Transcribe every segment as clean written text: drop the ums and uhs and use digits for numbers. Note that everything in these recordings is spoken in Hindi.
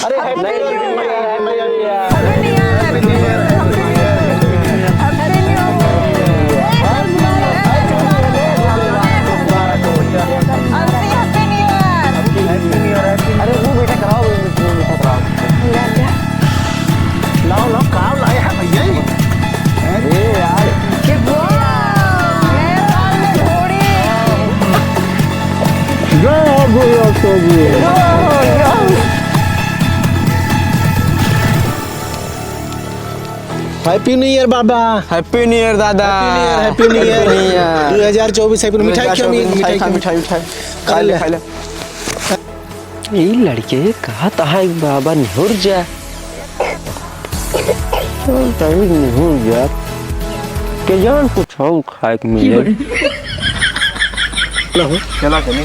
अरे हैप्पी न्यू ईयर। अरे वो बेटा कराओ लाओ लाओ काम लाए हैं भैया। अरे यार हैप्पी न्यू ईयर बाबा। हैप्पी न्यू ईयर दादा। Happy new year 2024 happy. मिठाई क्यों मिठाई खा ले खा ले। ये लड़के कहा था बाबा निहुर जा निहुर जा के जान कुछ हम खाए के मिले। चला चले।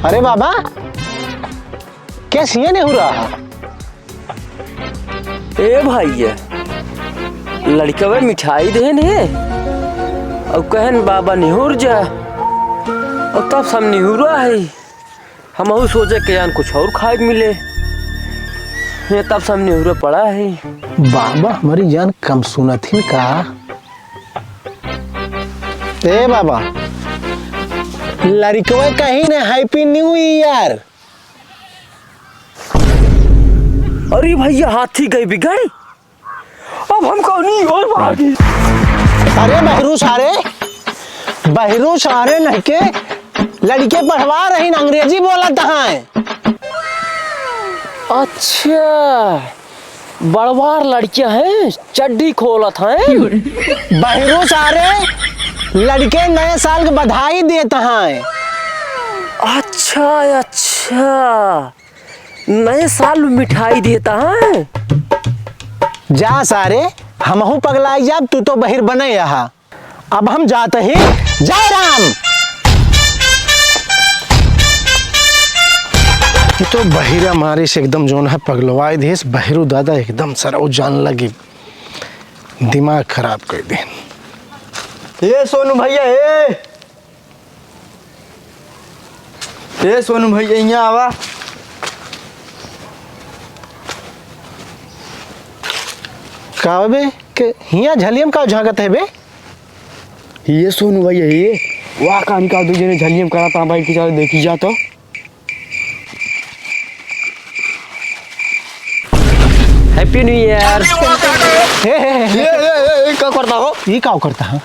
अरे बाबा क्या सिया नहीं हो रहा? ए भैया लड़का वे मिठाई देन है और कहन बाबा निहुर जा और तब सब निहुरा है। हम सोचे के जान कुछ और खाए के मिले ये तब सब निहुरा पड़ा है। बाबा हमारी जान कम सुना थी का? ए बाबा लड़कवा कहीं ना हैप्पी न्यू ईयर। अरे भैया हाथी गई बिगड़ अब हम कौन और भागी। अरे बहरू सारे लड़के पढ़वा रही अंग्रेजी बोलत हैं। अच्छा बड़वार लड़कियां हैं चड्डी खोलत हैं। बहरू सारे लड़के नए साल की बधाई देते हैं। अच्छा अच्छा नए साल में मिठाई देता है। जा सारे हमहू पगलाई जाब तू तो बहिर बने यहाँ। अब हम जाते ही जय राम। तो बहिरा हमारे से एकदम जोन है पगलवाए देश बहिरू दादा एकदम सर जान लगी दिमाग खराब कर दे। ये सोनू भैया ये सोनू भैया यहाँ आवा। का बे के हिया झलियम का झागत है बे? ये सोनू भैया ये वाह कान का दूजे ने झलियम करा था भाई की चलो देखी जा तो। Happy new year. ये क्या करता हो? ये का करता है?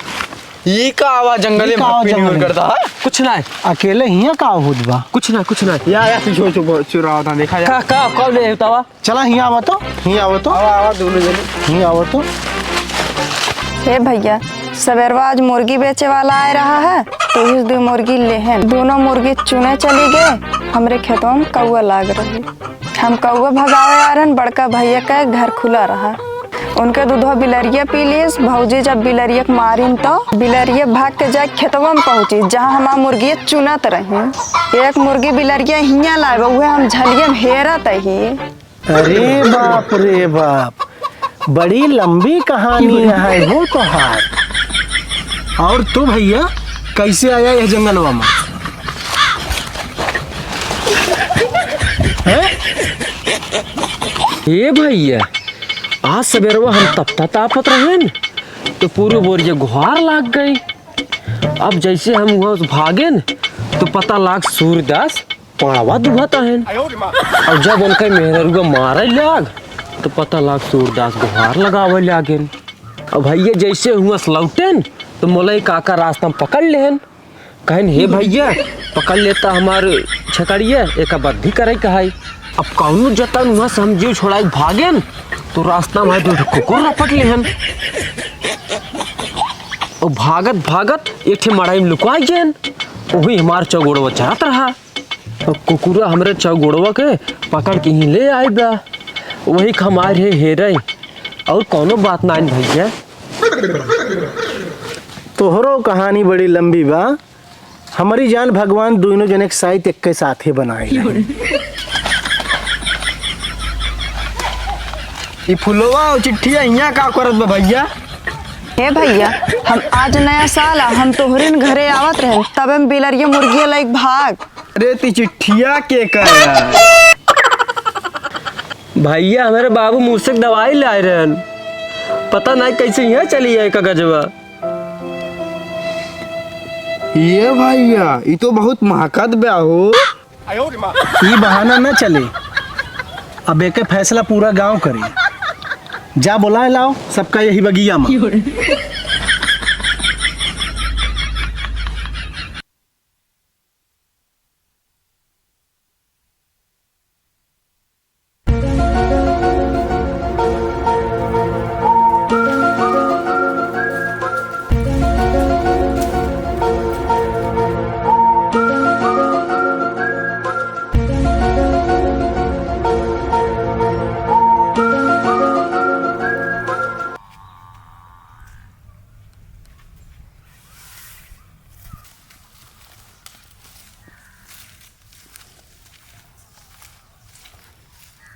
ये का आवाज जंगल में हैप्पी न्यू ईयर करता है। कुछ ना अकेले हिया का होत बा? कुछ ना या पीछे चुरा था देखा जा। का कौन ले बतावा? चला हिया आवा तो आवा दोनों जने हिया आवा तो। हे भैया सवेरवा आज मुर्गी बेचे वाला आ रहा है तो इस दो मुर्गी ले हैं। दोनों मुर्गी चुने चली गए हमरे खेतों में कौआ लाग रही। हम कौआ भगावे आ रहे बड़का भैया का घर खुला रहा। उनके दूधवा बिलरिया पी लीस। भौजी जब बिलरिया के मारिन तो बिलरिया भाग के जाके खेतवा में पहुंची जहाँ हमार मुर्गी चुनत रही। एक मुर्गी बिलरिया हिया लाए उहे हम झलिया में हेरत ही। अरे बाप रे बाप बड़ी लंबी कहानी है वो तो हार। और तू भैया कैसे आया यह जंगलवा में? ये भैया आज सवेरवा हम तपता तापत रहे न तो पूरे बोरिया गुहार लाग गई। अब जैसे हम वहाँ से भागे न तो पता लाग सूर्यदास पाड़वा दुभाता है। और जब उनका मेहरुआ मारे लाग तो पता लाग सूर्यदास गुहार लगावे लागे। अब भैया जैसे हुआ लौटे न तो मोलाई काका रास्ता में पकड़ लेन। कहन हे भैया पकड़ लेता हमारे छकड़िया एक बद्धी करे कहाई। अब कौन जतन वहाँ से हम जीव छोड़ाई भागे न तो रास्ता में तो कुकुर रपट लेहन। और भागत एक मड़ाई में लुकाई गए। वही हमार चौगोड़वा चढ़त रहा और कुकुरा हमरे चौगोड़वा के पकड़ के ही ले आई बा। वही खमार है हेरे और कोनो बात ना भैया। तोहरो कहानी बड़ी लंबी बा। हमारी जान भगवान दोनों जने के साथ एक के साथ ही बनाए। ये फुलवा और चिट्ठिया यहाँ का करत बा भैया? हे भैया, हम आज नया साल हम तोहरिन घरे आवत रहे तब हम बिलरिया मुर्गी लाइक भाग। अरे ती चिट्ठिया के कर भैया हमारे बाबू मुझसे दवाई लाए रहन, पता नहीं कैसे यहाँ चली है कागजवा। ये भैया ये तो बहुत महकत बा हो। ये बहाना न चले, अब एक फैसला पूरा गांव करे। जा बुलाए लाओ सबका यही बगिया में।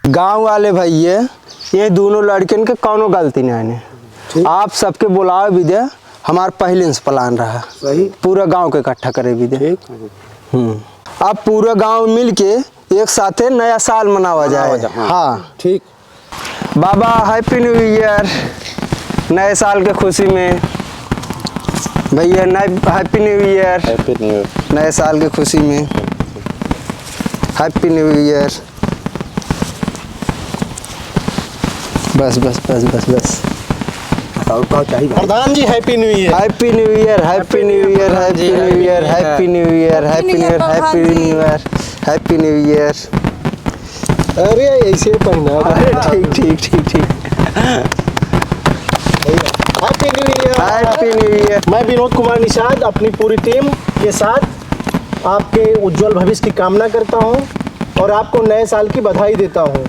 गांव वाले भैया ये दोनों लड़कन के कौनो गलती नहीं है। आप सबके बुलावे भी दे, हमार पहले से प्लान रहा सही। पूरा गांव के इकट्ठा करे भी दे। अब पूरा गांव मिल के एक साथे नया साल मनावा जाए। हाँ ठीक। बाबा हैप्पी न्यू ईयर, नए साल के खुशी में भैया हैप्पी न्यू ईयर, नए साल के खुशी में हैप्पी न्यू ईयर। बस बस बस बस बस प्रधान जी happy new year. Happy new year, happy new year, happy new year, happy new year, happy new year, happy new year, happy new year. अरे ऐसे पहना। अरे ठीक ठीक ठीक ठीक। Happy new year. Happy new year. मैं विनोद कुमार निषाद अपनी पूरी टीम के साथ आपके उज्जवल भविष्य की कामना करता हूं और आपको नए साल की बधाई देता हूं।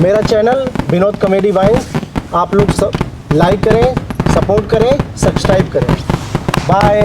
मेरा चैनल विनोद कॉमेडी वाइन्स आप लोग सब लाइक करें, सपोर्ट करें, सब्सक्राइब करें। बाय।